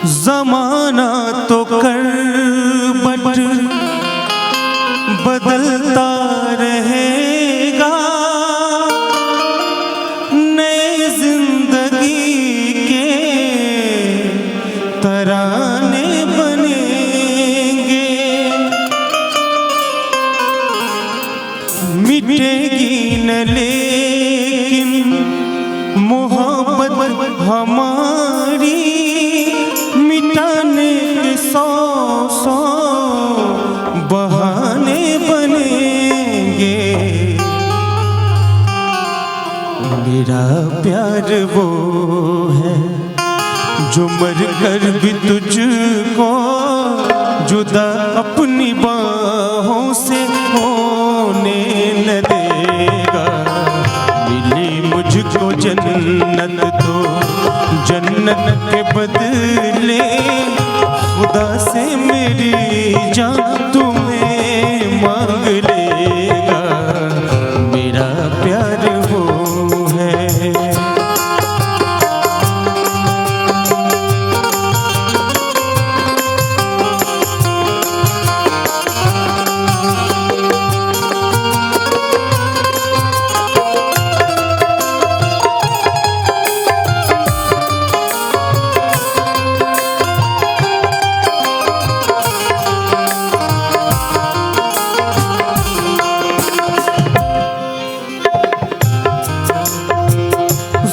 जमाना तो करवट बदलता रहेगा, नए जिंदगी के तराने बनेंगे। मिटेगी न लेकिन मोहब्बत हमारी, मिटाने के 100 बहाने बनेंगे। मेरा प्यार वो है जो मर कर भी तुझको जुदा अपनी बाहों से होने न देगा। मिली मुझको जन्नत तो जन्नत के बदले खुदा से मेरी जान तुम्हें मांग लेगा। मेरा प्यार वो है।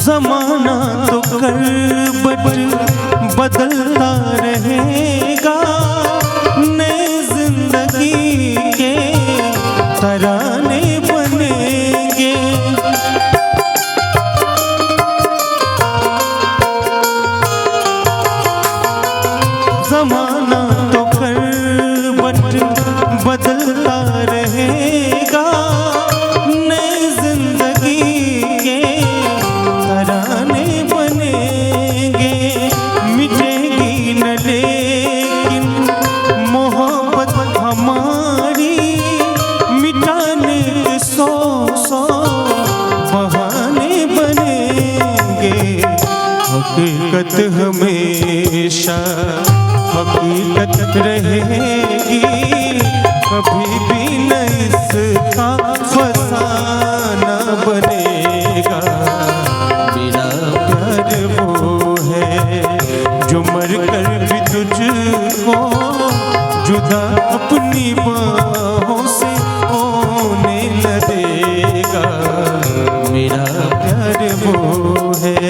जमाना तो करवट बदलता रहेगा, नए जिंदगी के तराने बनेंगे। जमाना तो करवट बदलता रहेगा, नए जिंदगी के तराने बनेंगे। मिटेगी न लेकिन मोहब्बत हमारी, मिटाने के 100 बहाने बनेंगे। हकीकत हमेशा हकीकत रहेगी, कभी भी न इसका फसाना बनेगा। मेरा प्यार वो है जो मर कर भी तुझको जुदा अपनी बाहों से होने न देगा। मेरा प्यार वो है।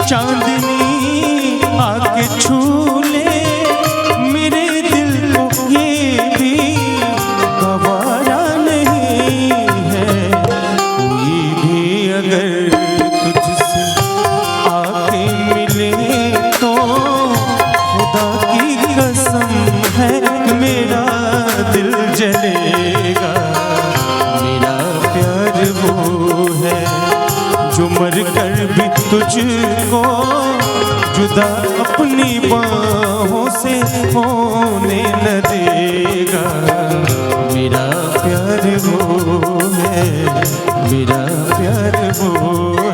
चांदनी आके छू ले मेरे दिल को, ये भी गवारा नहीं है। कोई भी अगर तुझसे आके मिले तो खुदा की कसम है मेरा दिल जलेगा। मेरा प्यार वो है जो मर कर भी तुझको जुदा अपनी बाहों से होने न देगा। मेरा प्यार वो है, मेरा प्यार वो है।